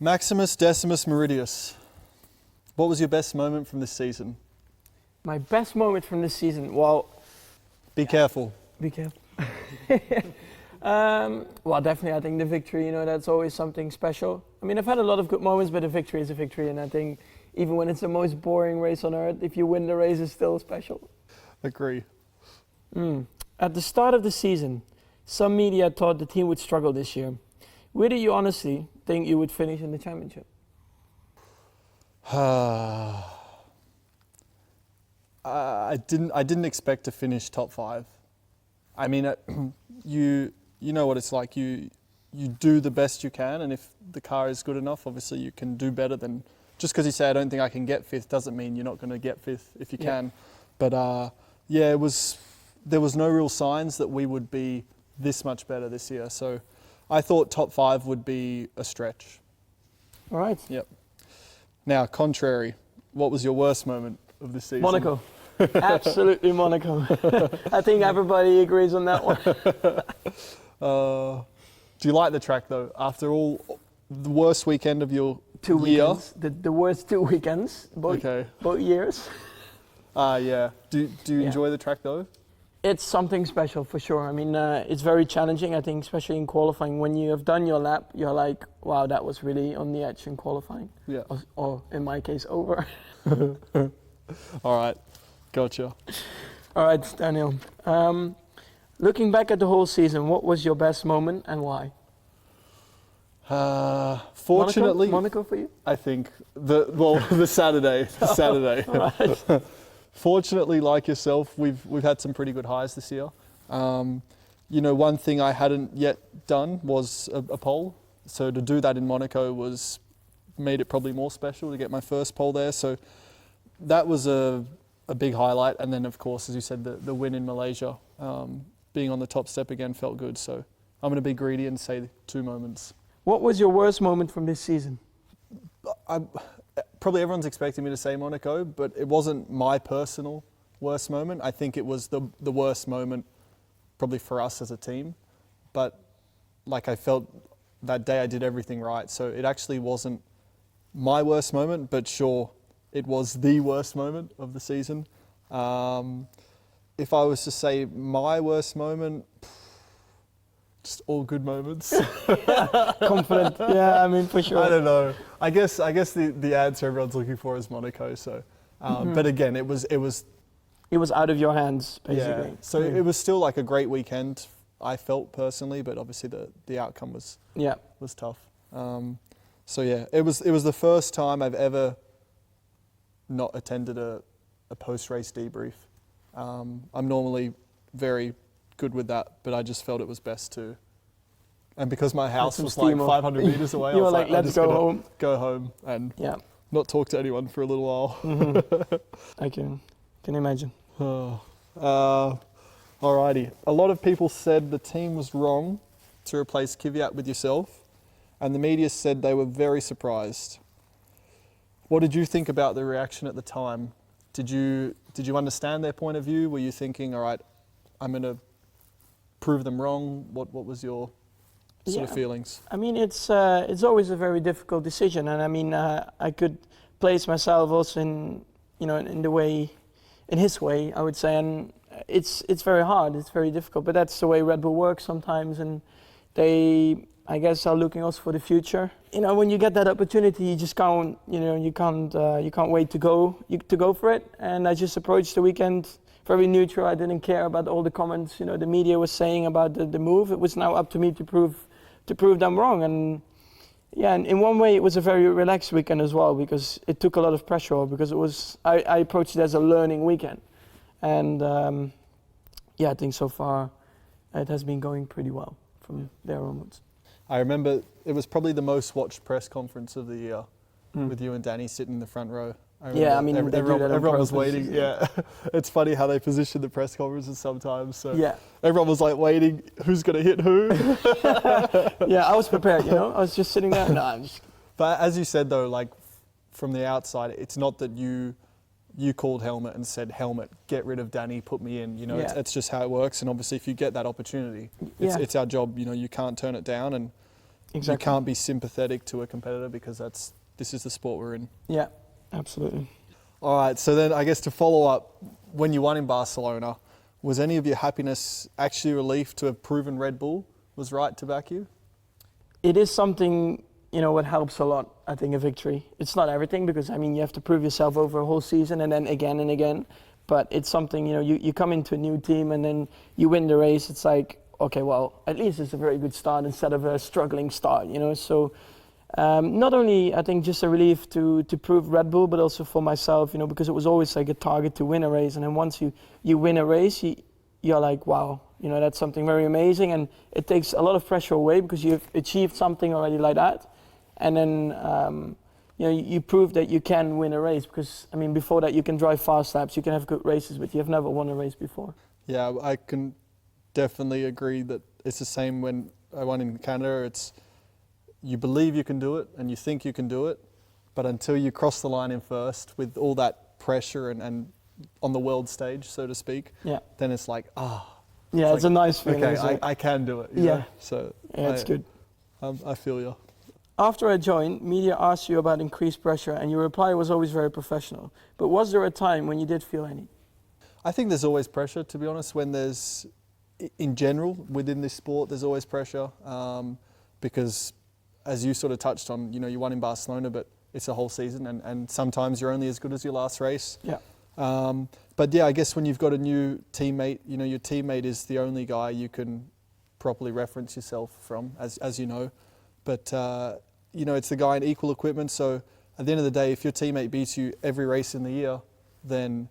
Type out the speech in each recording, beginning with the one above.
Maximus Decimus Meridius. What was your best moment from this season? My best moment from this season, well... Be careful. Be careful. Well, definitely, I think the victory, that's always something special. I mean, I've had a lot of good moments, but a victory is a victory, and I think even when it's the most boring race on earth, if you win the race, it's still special. Agree. At the start of the season, some media thought the team would struggle this year. Where do you honestly think you would finish in the championship? I didn't expect to finish top 5. I mean, you know what it's like. You do the best you can, and if the car is good enough, obviously you can do better than... Just because you say, I don't think I can get 5th, doesn't mean you're not going to get 5th if you can. But there was no real signs that we would be this much better this year. So I thought top 5 would be a stretch. All right. Yep. Now, contrary, what was your worst moment of this season? Monaco. Absolutely Monaco. I think everybody agrees on that one. Do you like the track though? After all, the worst weekend of your 2 year? weekends. The worst 2 weekends, both years. Yeah. Do you enjoy the track though? It's something special for sure. I mean, it's very challenging, I think, especially in qualifying. When you have done your lap, you're like, wow, that was really on the edge in qualifying. Yeah. Or in my case, over. All right. Gotcha. All right, Daniel. Looking back at the whole season, what was your best moment and why? Fortunately, Monaco for you? I think the Saturday. Right. Fortunately, like yourself, we've had some pretty good highs this year. One thing I hadn't yet done was a pole. So to do that in Monaco made it probably more special to get my first pole there. So that was a big highlight. And then, of course, as you said, the win in Malaysia, being on the top step again felt good. So I'm going to be greedy and say 2 moments. What was your worst moment from this season? Probably everyone's expecting me to say Monaco, but it wasn't my personal worst moment. I think it was the worst moment probably for us as a team. But I felt that day I did everything right. So it actually wasn't my worst moment, but sure, it was the worst moment of the season. If I was to say my worst moment, just all good moments. Confident. Yeah, I mean, for sure. I don't know. I guess the answer everyone's looking for is Monaco. So, but again, it was out of your hands, basically. Yeah. So it was still like a great weekend, I felt personally, but obviously the outcome was tough. So yeah, it was the first time I've ever not attended a post-race debrief. I'm normally very good with that, but I just felt it was best to. And because my house was like 500 meters away, you were like, let's go home. Go home and not talk to anyone for a little while. I can imagine. Alrighty. A lot of people said the team was wrong to replace Kvyat with yourself, and the media said they were very surprised. What did you think about the reaction at the time? Did you understand their point of view? Were you thinking, all right, I'm going to prove them wrong? What was your sort of feelings? I mean, it's always a very difficult decision, and I mean, I could place myself also in his way, I would say, and it's very hard, it's very difficult, but that's the way Red Bull works sometimes, and they, I guess, are looking also for the future. When you get that opportunity, you just can't, you can't wait to go for it. And I just approached the weekend very neutral. I didn't care about all the comments, the media was saying about the move. It was now up to me to prove them wrong. And yeah, and in one way it was a very relaxed weekend as well, because it took a lot of pressure off, because I approached it as a learning weekend. And I think so far it has been going pretty well from there onwards. I remember it was probably the most watched press conference of the year, with you and Danny sitting in the front row. Everyone was waiting. Yeah, it's funny how they position the press conferences sometimes. So everyone was like waiting. Who's gonna hit who? Yeah, I was prepared. I was just sitting there. But as you said though, like from the outside, it's not that you called Helmut and said, Helmut, get rid of Danny, put me in. It's just how it works. And obviously, if you get that opportunity, it's our job. You can't turn it down. And Exactly. you can't be sympathetic to a competitor because this is the sport we're in. Yeah, absolutely. All right, so then I guess to follow up, when you won in Barcelona, was any of your happiness actually relief to have proven Red Bull was right to back you? It is something, what helps a lot, I think, a victory. It's not everything because, you have to prove yourself over a whole season and then again and again. But it's something, you come into a new team and then you win the race. It's like, okay, well, at least it's a very good start instead of a struggling start, So not only, I think, just a relief to prove Red Bull, but also for myself, because it was always like a target to win a race. And then once you win a race, you're like, wow, that's something very amazing. And it takes a lot of pressure away because you've achieved something already like that. And then, you prove that you can win a race because, before that you can drive fast laps, you can have good races, but you've never won a race before. Yeah, I can definitely agree that it's the same when I won in Canada. It's you believe you can do it and you think you can do it, but until you cross the line in first with all that pressure and on the world stage, so to speak, then it's like, Yeah, it's like, a nice feeling. Okay, I can do it. You know? So yeah, it's good. I feel you. After I joined, media asked you about increased pressure and your reply was always very professional. But was there a time when you did feel any? I think there's always pressure, to be honest, in general, within this sport, there's always pressure because as you sort of touched on, you won in Barcelona, but it's a whole season and sometimes you're only as good as your last race. Yeah. But yeah, I guess when you've got a new teammate, your teammate is the only guy you can properly reference yourself from, as you know. But, it's the guy in equal equipment. So at the end of the day, if your teammate beats you every race in the year, then,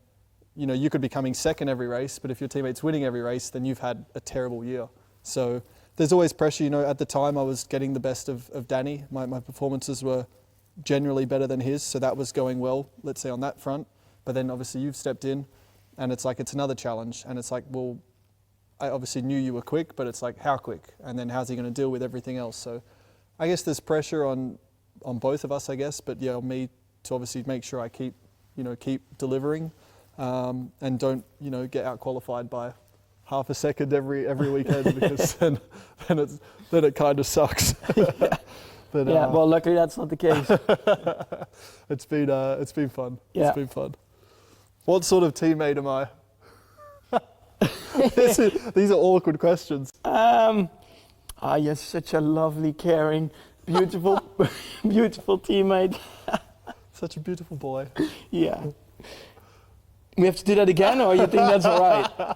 you could be coming second every race. But if your teammate's winning every race, then you've had a terrible year. So there's always pressure. At the time I was getting the best of Danny. My performances were generally better than his. So that was going well, let's say, on that front. But then obviously you've stepped in and it's like, it's another challenge. And it's like, well, I obviously knew you were quick, but it's like, how quick? And then how's he going to deal with everything else? So I guess there's pressure on both of us, I guess, but yeah, on me to obviously make sure I keep delivering and don't, get out qualified by half a second every weekend because then it kind of sucks. But, well, luckily that's not the case. It's been fun. Yeah. It's been fun. What sort of teammate am I? These are awkward questions. You're such a lovely, caring, beautiful, beautiful teammate. Such a beautiful boy. Yeah. We have to do that again, or you think that's all right?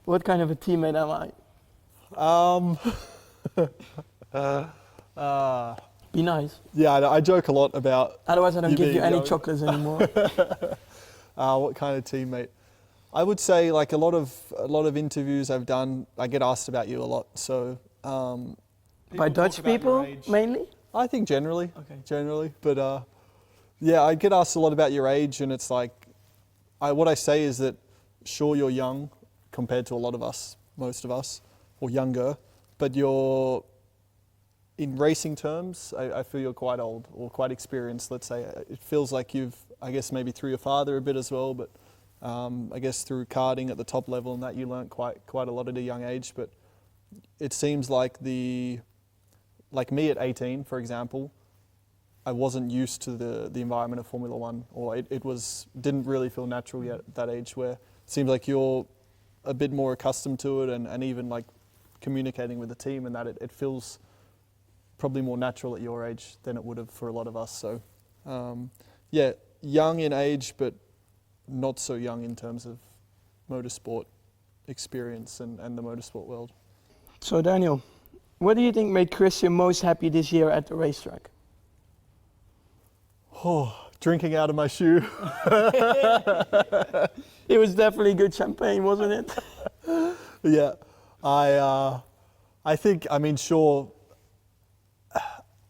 What kind of a teammate am I? Be nice. Yeah, I joke a lot about. Otherwise, I don't give you any chocolates anymore. What kind of teammate? I would say, like a lot of interviews I've done, I get asked about you a lot. So by Dutch people mainly? I think generally. Okay. Generally, but yeah, I get asked a lot about your age, and it's like, what I say is that, sure, you're young compared to a lot of us, most of us, or younger, but you're, in racing terms, I feel you're quite old or quite experienced. Let's say it feels like you've, I guess maybe through your father a bit as well, but. I guess through karting at the top level and that you learnt quite a lot at a young age, but it seems like like me at 18, for example, I wasn't used to the environment of Formula One, or it didn't really feel natural yet at that age, where it seems like you're a bit more accustomed to it and even like communicating with the team, and that it feels probably more natural at your age than it would have for a lot of us. So yeah, young in age, but not so young in terms of motorsport experience and the motorsport world. So Daniel, what do you think made Christian most happy this year at the racetrack? Oh, drinking out of my shoe. It was definitely good champagne, wasn't it? Yeah, I think, sure,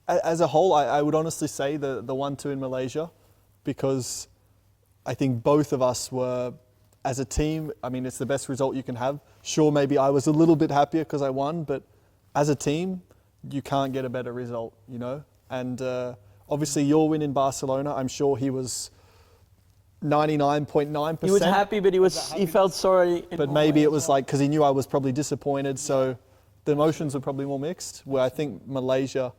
as a whole, I would honestly say the 1-2 in Malaysia, because I think both of us were, as a team, it's the best result you can have. Sure, maybe I was a little bit happier because I won, but as a team, you can't get a better result, And obviously your win in Barcelona, I'm sure he was 99.9%. He was happy, but he felt sorry. But maybe it was like, because he knew I was probably disappointed, so the emotions were probably more mixed. Where I think Malaysia,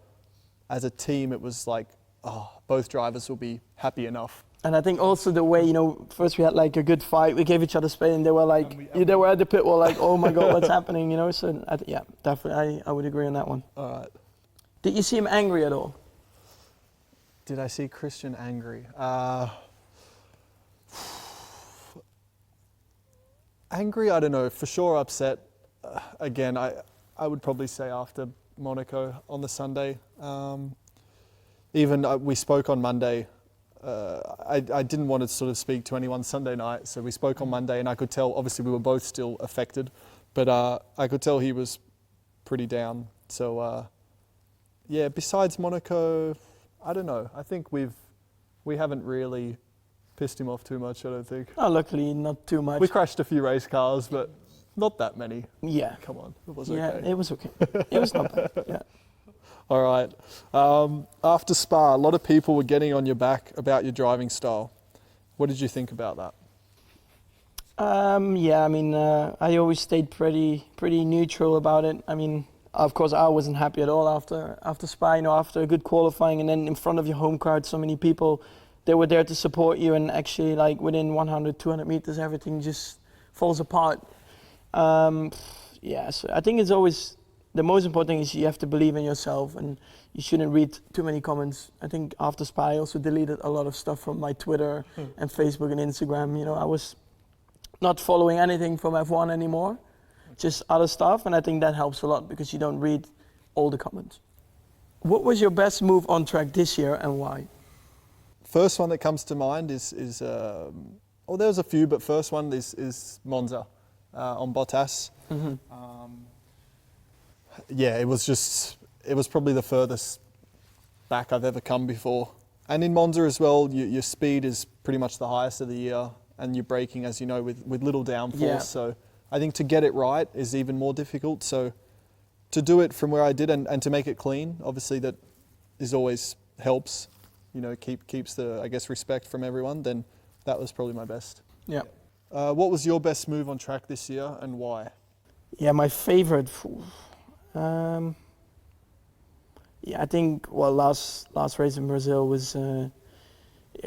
as a team, it was like, oh, both drivers will be happy enough. And I think also the way, first we had like a good fight, we gave each other space, and they were like, they were at the pit wall like, oh my God, what's happening, So yeah, definitely, I would agree on that one. All right. Did you see him angry at all? Did I see Christian angry? Angry, I don't know. For sure upset. Again, I would probably say after Monaco on the Sunday. We spoke on Monday. I didn't want to sort of speak to anyone Sunday night, so we spoke on Monday, and I could tell, obviously we were both still affected, but I could tell he was pretty down. So yeah, besides Monaco, I don't know. I think we haven't really pissed him off too much, I don't think. Oh, luckily not too much. We crashed a few race cars, but not that many. Yeah. Come on, it was Yeah, okay. it was okay. It was not bad, yeah. All right. After Spa, a lot of people were getting on your back about your driving style. What did you think about that? Yeah, I mean, I always stayed pretty neutral about it. I mean, of course, I wasn't happy at all after Spa. After a good qualifying, and then in front of your home crowd, so many people, they were there to support you, and actually, like within 100, 200 meters, everything just falls apart. Yeah, so I think it's always the most important thing is you have to believe in yourself, and you shouldn't read too many comments. I think after Spa, I also deleted a lot of stuff from my Twitter and Facebook and Instagram. I was not following anything from F1 anymore, just other stuff, and I think that helps a lot because you don't read all the comments. What was your best move on track this year and why? First one that comes to mind is there's a few, but first one is Monza on Bottas. Mm-hmm. Yeah, it was probably the furthest back I've ever come before. And in Monza as well, your speed is pretty much the highest of the year, and you're braking, as you know, with little downforce. Yeah. So I think to get it right is even more difficult. So to do it from where I did and to make it clean, obviously that is always helps, keeps the, I guess, respect from everyone, then that was probably my best. Yeah. What was your best move on track this year and why? Yeah, my favorite. Yeah, I think last race in Brazil was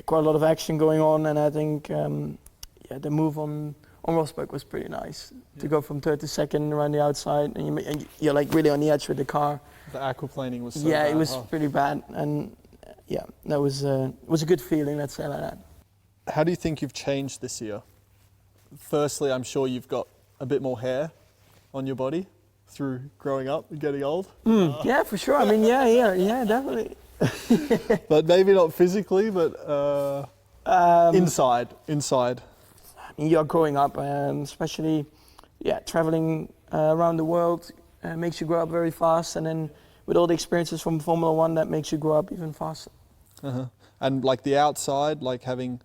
quite a lot of action going on, and I think the move on Rosberg was pretty nice to go from third to second around the outside, and you're like really on the edge with the car. The aquaplaning was so yeah, bad. it was pretty bad, and yeah, that was a good feeling. Let's say like that. How do you think you've changed this year? Firstly, I'm sure you've got a bit more hair on your body through growing up and getting old. Yeah, for sure. I mean, yeah, definitely. But maybe not physically, but inside. I mean, you're growing up, especially, traveling around the world makes you grow up very fast, and then with all the experiences from Formula One, that makes you grow up even faster. Uh-huh. And like the outside, like having,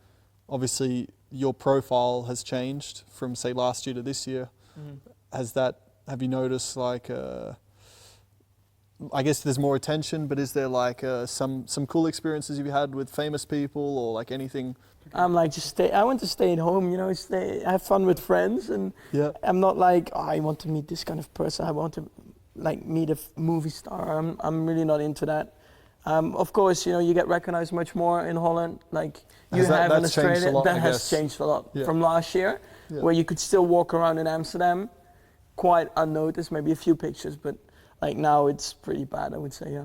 obviously, your profile has changed from say last year to this year. Have you noticed like, I guess there's more attention, but is there like some cool experiences you've had with famous people or like anything? I'm like, I want to stay at home, have fun with friends, and Yeah. I'm not like, I want to meet this kind of person. I want to like meet a movie star. I'm really not into that. Of course, you get recognized much more in Holland, like you have in Australia. That has changed a lot from last year, where you could still walk around in Amsterdam quite unnoticed, maybe a few pictures, but like now it's pretty bad, I would say, yeah.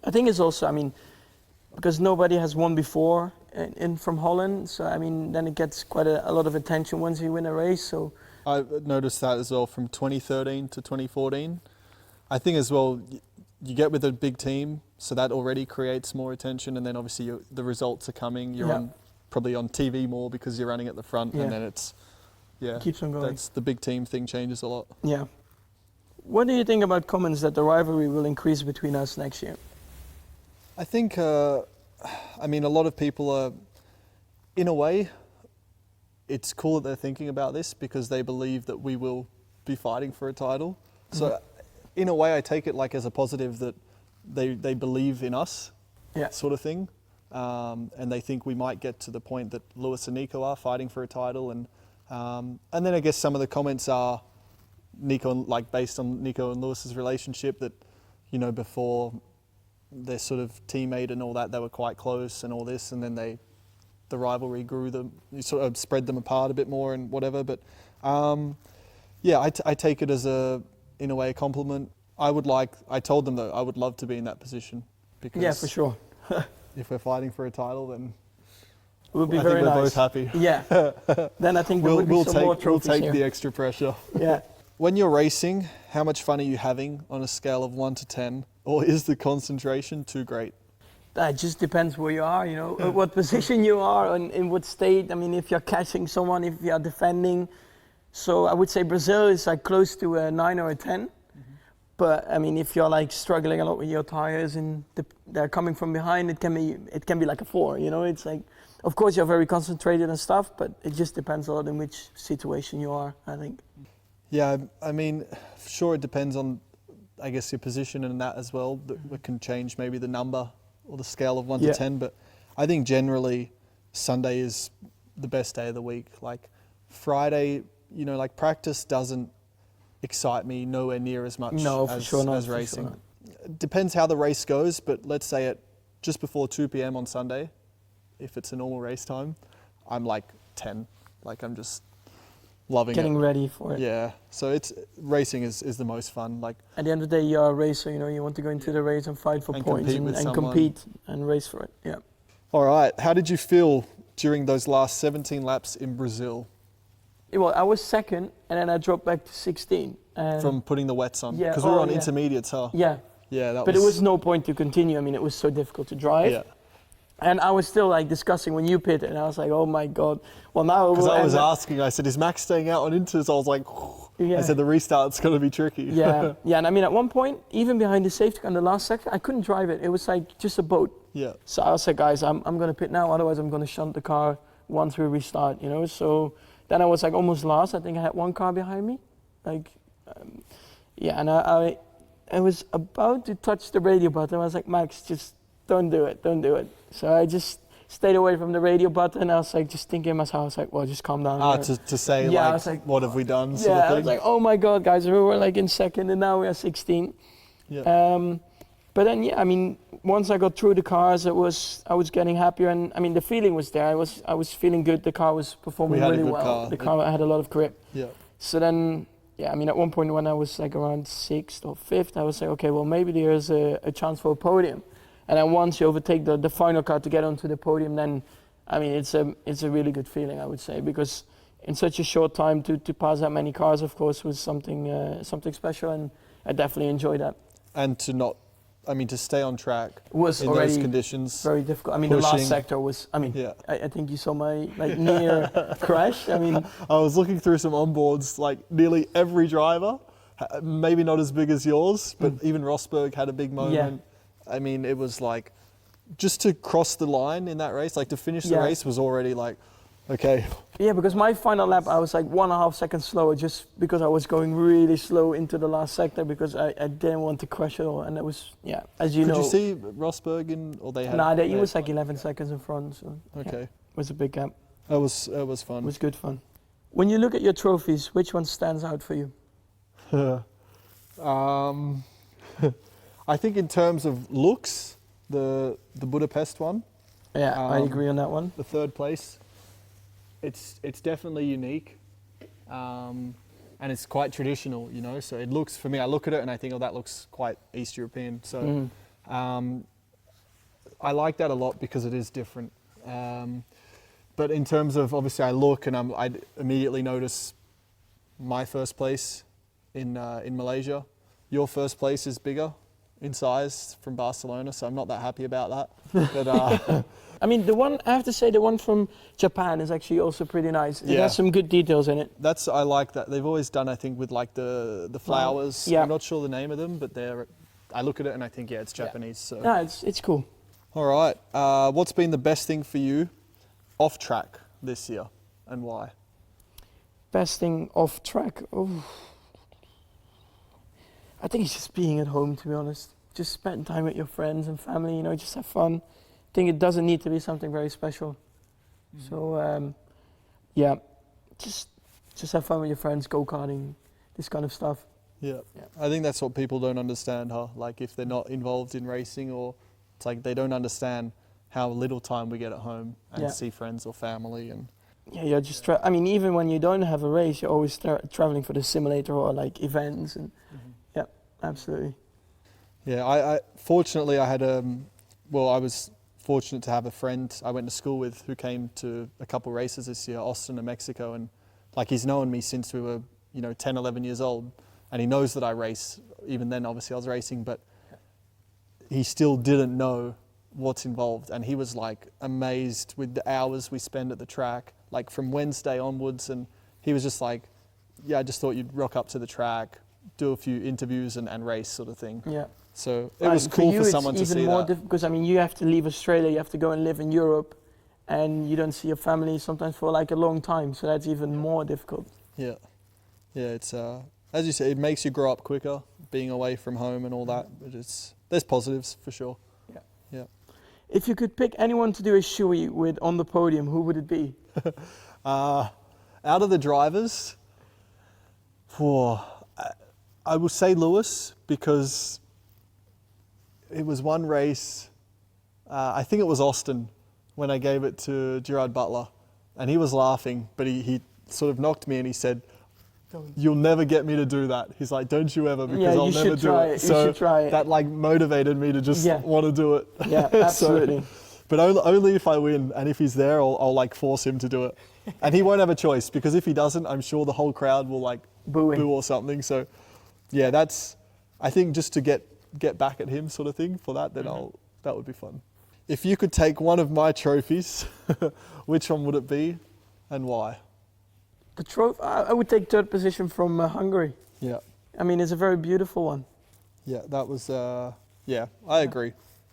I think it's also, because nobody has won before in from Holland, so then it gets quite a lot of attention once you win a race. So I noticed that as well from 2013 to 2014. I think as well, you get with a big team, so that already creates more attention, and then obviously the results are coming. You're probably on TV more because you're running at the front, and then it's keeps on going. That's the big team thing changes a lot. Yeah. What do you think about comments that the rivalry will increase between us next year? I think, a lot of people are, in a way, it's cool that they're thinking about this because they believe that we will be fighting for a title. So in a way, I take it like as a positive that they believe in us, sort of thing. And they think we might get to the point that Lewis and Nico are fighting for a title. And then I guess some of the comments are based on Nico and Lewis's relationship, that, you know, before their sort of teammate and all that, they were quite close and all this, and then the rivalry grew them, you sort of spread them apart a bit more and whatever. But yeah, I take it as in a way a compliment. I told them that I would love to be in that position, because Yeah, for sure. if we're fighting for a title, then It would be I very think we're nice. both happy. Yeah. Then I think there would be some more trophies We'll take here. the extra pressure. Yeah. When you're racing, how much fun are you having on a scale of 1 to 10? Or is the concentration too great? That just depends where you are, you know, what position you are and in what state. I mean, if you're catching someone, if you're defending. So I would say Brazil is like close to a 9 or a 10. But I mean, if you're like struggling a lot with your tires and they're coming from behind, it can be like a 4. You know, it's like, of course you're very concentrated and stuff, but it just depends a lot in which situation you are, I think. Yeah, I mean, sure, it depends on, I guess, your position and that as well. That can change maybe the number or the scale of 1 to 10. But I think generally Sunday is the best day of the week. Like Friday, you know, like practice doesn't excite me nowhere near as much as racing. It depends how the race goes, but let's say at just before 2 p.m. on Sunday, if it's a normal race time, I'm like 10. Like I'm just loving Getting it. ready for it. Yeah, so racing is the most fun. Like At the end of the day, you're a racer, you know, you want to go into the race and fight for And points compete with and someone. compete and race for it. Yeah. All right, how did you feel during those last 17 laps in Brazil Well, I was second and then I dropped back to 16. And from putting the wets on? Yeah, Because we were on yeah. intermediates, huh? Yeah, Yeah, that but there was no point to continue. I mean, it was so difficult to drive. Yeah, And I was still like discussing when you pitted, and I was like, oh my God. Well, now because I was and- asking, I said, is Max staying out on inters? I was like, Yeah. I said, the restart's going to be tricky. Yeah, yeah. And I mean, at one point, even behind the safety car in the last sector, I couldn't drive it. It was like just a boat. Yeah. So I was like, guys, I'm going to pit now. Otherwise, I'm going to shunt the car once we restart, you know. So then I was like almost last. I think I had one car behind me. Like, yeah, and I was about to touch the radio button. I was like, Max, just don't do it. Don't do it. So I just stayed away from the radio button. I was like, just thinking in myself, I was like, well, just calm down. To say, Yeah, I like, was like, what have we done? Sort Yeah, of I thing. was like, oh my God, guys, we were like in second and now we are 16. Yeah. But then, yeah, I mean, once I got through the cars, I was getting happier, and I mean, the feeling was there. I was feeling good. The car was performing We had a really good well. car. The car had a lot of grip. Yeah. So then, yeah, I mean, at one point when I was like around 6th or 5th, I was like, okay, well, maybe there's a chance for a podium. And then once you overtake the final car to get onto the podium, then, I mean, it's a really good feeling, I would say, because in such a short time to pass that many cars, of course, was something special, and I definitely enjoyed that. And to stay on track Was in already those conditions. very difficult. I mean, the pushing. last sector was, I mean, Yeah. I think you saw my like near crash. I mean, I was looking through some onboards, like nearly every driver, maybe not as big as yours, but even Rosberg had a big moment. I mean, it was like, just to cross the line in that race, like to finish the race was already like, okay. yeah, because my final lap, I was like 1.5 seconds slower just because I was going really slow into the last sector because I didn't want to crash at all. And it was, yeah, as you know. Could you see Rosberg or they had? Nah, he was like 11 seconds in front. So Okay. it was a big gap. That was fun. It was good fun. When you look at your trophies, which one stands out for you? I think in terms of looks, the Budapest one, Yeah, I agree on that one. the 3rd place, it's definitely unique, and it's quite traditional, you know. So it looks, for me, I look at it and I think, oh, that looks quite East European. So I like that a lot because it is different. But in terms of, obviously, I look and I immediately notice my first place in Malaysia. Your first place is bigger in size from Barcelona, so I'm not that happy about that. But I mean, I have to say, the one from Japan is actually also pretty nice. It Yeah. has some good details in it. I like that. They've always done, I think, with like the flowers. Yeah. I'm not sure the name of them, but I look at it and I think, yeah, it's Japanese. So. No, it's cool. All right. What's been the best thing for you off track this year, and why? Best thing off track. Oh. I think it's just being at home, to be honest. Just spend time with your friends and family, you know, just have fun. I think it doesn't need to be something very special. So, yeah, just have fun with your friends, go-karting, this kind of stuff. Yeah. Yeah. I think that's what people don't understand, huh? Like if they're not involved in racing, or it's like they don't understand how little time we get at home and Yeah. see friends or family. And Yeah, you're just. I mean, even when you don't have a race, you're always traveling for the simulator or like events, and yeah, absolutely. yeah, I fortunately I had well, I was fortunate to have a friend I went to school with who came to a couple races this year, Austin and Mexico, and like he's known me since we were 10, 11 years old, and he knows that I race. Even then, obviously, I was racing, but he still didn't know what's involved, and he was like amazed with the hours we spend at the track, like from Wednesday onwards, and he was just like, yeah, I just thought you'd rock up to the track, do a few interviews and race sort of thing. Yeah. So it was cool for someone to see that. It's even more difficult because I mean you have to leave Australia, you have to go and live in Europe, and you don't see your family sometimes for like a long time, so that's even more difficult. Yeah, yeah. It's as you say, it makes you grow up quicker, being away from home and all that. But there's positives for sure. Yeah. Yeah. If you could pick anyone to do a shoey with on the podium, who would it be? Out of the drivers, I will say Lewis, because it was one race, I think it was Austin, when I gave it to Gerard Butler, and he was laughing, but he sort of knocked me and he said, "You'll never get me to do that." He's like, "Don't you ever, because I'll never do it." So you should try it. That like motivated me to just want to do it. Yeah, absolutely. But only if I win, and if he's there, I'll like force him to do it. And he won't have a choice, because if he doesn't, I'm sure the whole crowd will like boo or something. So yeah, that's, I think, just to get back at him sort of thing for that, then that would be fun. If you could take one of my trophies, which one would it be and why? The trophy, I would take third position from Hungary. Yeah. I mean, it's a very beautiful one. Yeah, that was, I agree.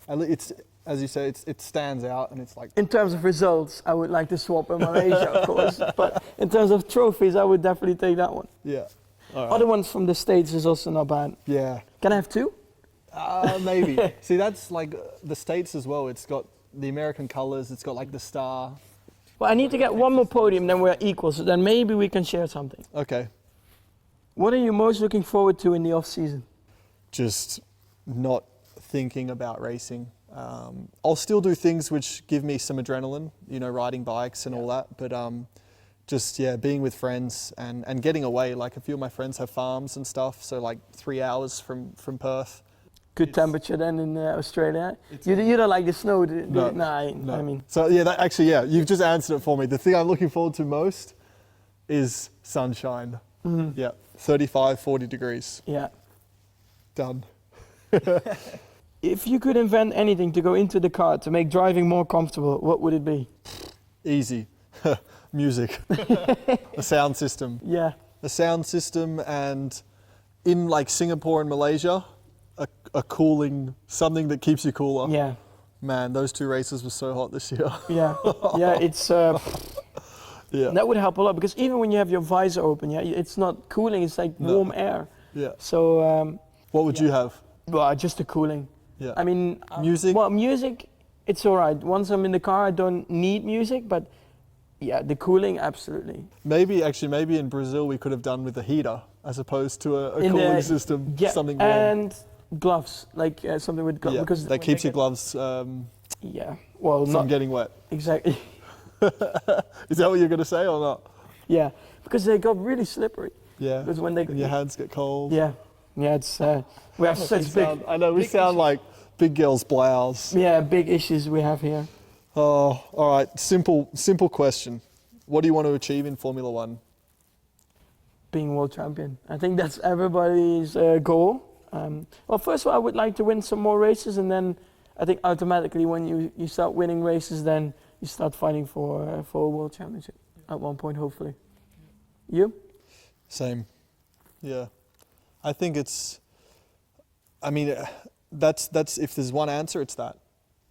It's, as you say, it stands out, and it's like... In terms of results, I would like to swap in Malaysia, of course. But in terms of trophies, I would definitely take that one. Yeah. All right. Other ones from the States is also not bad. Yeah. Can I have two? Maybe. See, that's like the States as well. It's got the American colors. It's got like the star. Well, I need to get one more podium, then we're equal. So then maybe we can share something. Okay. What are you most looking forward to in the off season? Just not thinking about racing. I'll still do things which give me some adrenaline, riding bikes and all that. But just, being with friends and getting away. Like a few of my friends have farms and stuff. So like 3 hours from Perth. Good temperature then in Australia. You don't like the snow, do you? No. I mean. So you've just answered it for me. The thing I'm looking forward to most is sunshine. Mm-hmm. Yeah, 35, 40 degrees. Yeah. Done. If you could invent anything to go into the car to make driving more comfortable, what would it be? Easy. Music. A sound system. Yeah. A sound system, and in like Singapore and Malaysia, a cooling, something that keeps you cooler. Yeah. Man, those two races were so hot this year. Yeah. Yeah, it's... Yeah. That would help a lot, because even when you have your visor open, it's not cooling, it's like warm air. Yeah. So... what would you have? Well, just the cooling. Yeah. I mean... music? Well, music, it's all right. Once I'm in the car, I don't need music, but yeah, the cooling, absolutely. Maybe in Brazil we could have done with a heater as opposed to a cooling system, something warm. And gloves, like something with gloves. Yeah, because that keeps your gloves from getting wet. Exactly. Is that what you're going to say or not? Yeah, because they got really slippery. Yeah. Because when your hands get cold. Yeah. Yeah, it's we have such big. I know we sound like big girls' blouse. Yeah, big issues we have here. Oh, all right. Simple question. What do you want to achieve in Formula One? Being world champion. I think that's everybody's goal. Well, first of all, I would like to win some more races, and then I think automatically when you start winning races, then you start fighting for a world championship at one point, hopefully. You? Same. Yeah. I think it's. I mean, that's if there's one answer, it's that.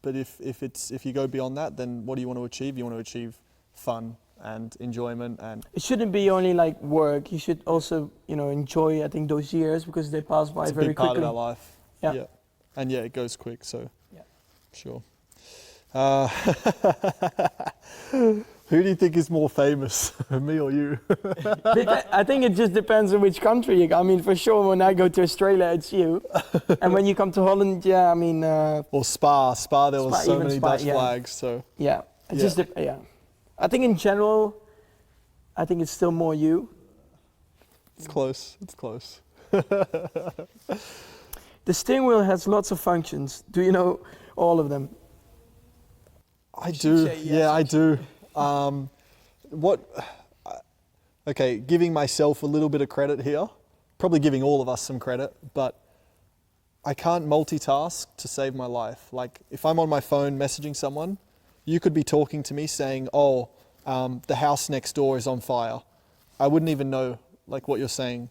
But if you go beyond that, then what do you want to achieve? You want to achieve fun and enjoyment, and it shouldn't be only like work. You should also, enjoy, I think, those years, because they pass by very quickly. It's a big part of our life. Yeah. And it goes quick. So. Yeah. Sure. Who do you think is more famous, me or you? I think it just depends on which country you go. I mean, for sure, when I go to Australia, it's you. And when you come to Holland, yeah, I mean... or Spa. There was Spa, so even many Spa, Dutch yeah. flags, so... Yeah, it Yeah. just yeah. I think in general, I think it's still more you. It's close, it's close. The steering wheel has lots of functions. Do you know all of them? I do, I do. Okay, giving myself a little bit of credit here, probably giving all of us some credit, but I can't multitask to save my life. Like, if I'm on my phone messaging someone, you could be talking to me saying, oh, the house next door is on fire. I wouldn't even know like what you're saying.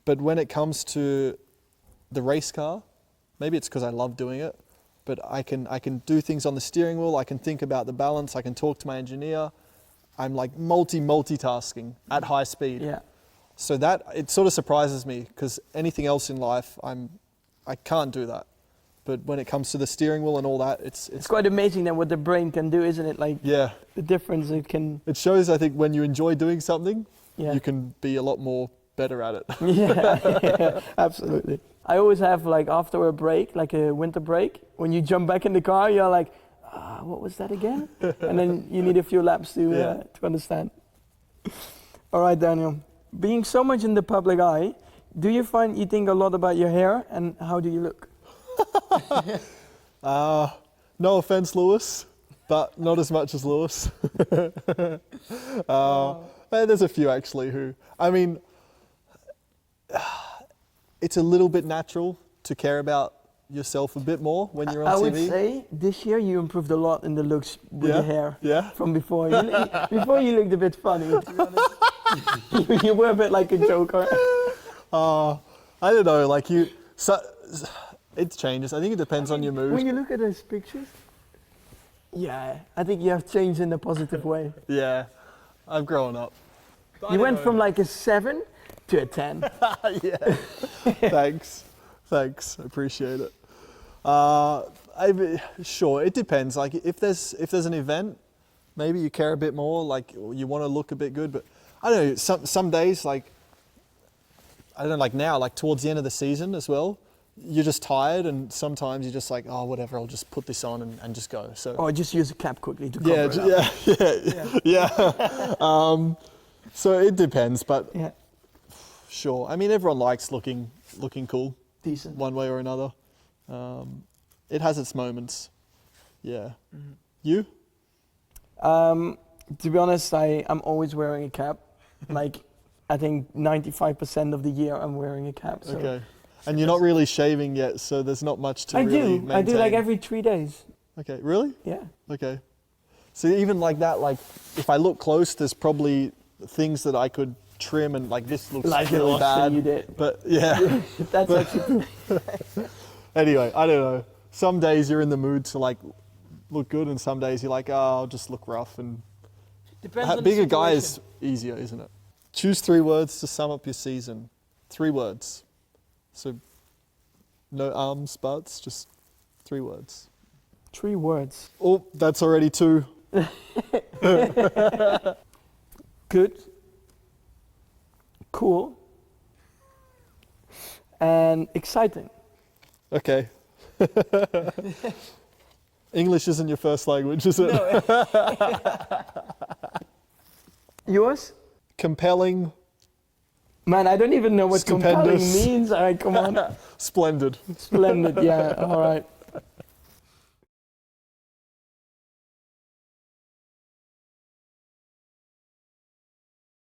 But when it comes to the race car, maybe it's because I love doing it, but I can do things on the steering wheel, I can think about the balance, I can talk to my engineer. I'm like multitasking at high speed. Yeah. So that, it sort of surprises me, because anything else in life, I can't do that. But when it comes to the steering wheel and all that, it's quite amazing then what the brain can do, isn't it? Like yeah. the difference it can. It shows, I think, when you enjoy doing something, Yeah. you can be a lot more better at it. Yeah, absolutely. I always have like after a break, like a winter break, when you jump back in the car, you're like, what was that again? And then you need a few laps to understand. All right, Daniel. Being so much in the public eye, do you find you think a lot about your hair and how do you look? No offense, Lewis, but not as much as Lewis. There's a few actually who, I mean, it's a little bit natural to care about yourself a bit more when you're on TV. I would say this year you improved a lot in the looks with the hair. Yeah. From before. Before you looked a bit funny, to be honest. You were a bit like a joker. I don't know, like it changes. I think it depends on your mood. When you look at those pictures, yeah, I think you have changed in a positive way. Yeah, I've grown up. You went from like a 7 to a 10. Yeah, thanks, I appreciate it. Sure, it depends. Like if there's an event, maybe you care a bit more. Like you want to look a bit good, but I don't know. Some days, like I don't know, like now, like towards the end of the season as well, you're just tired, and sometimes you're just like, oh, whatever, I'll just put this on and just go. So or just use a cap quickly to cover it up. Yeah. So it depends, but Yeah, sure. I mean, everyone likes looking cool, decent. one way or another. It has its moments. Yeah. Mm-hmm. You? To be honest, I'm always wearing a cap. Like, I think 95% of the year I'm wearing a cap. So. Okay. And you're not really shaving yet, so there's not much to really maintain. I do like every 3 days. Okay, really? Yeah. Okay. So even like that, like if I look close, there's probably things that I could trim, and like this looks Like really bad. you did. But yeah. That's actually. Anyway, I don't know. Some days you're in the mood to like look good, and some days you're like, oh, I'll just look rough. And Depends on being the a guy is situation. easier, isn't it? Choose 3 words to sum up your season. 3 words. So no arms, buts, just 3 words. 3 words. Oh, that's already 2. Good. Cool. And exciting. Okay. English isn't your first language, is it? No. Yours? Compelling. Man, I don't even know what compelling Stupendous. means. All right, come on. Splendid. Splendid, yeah, all right.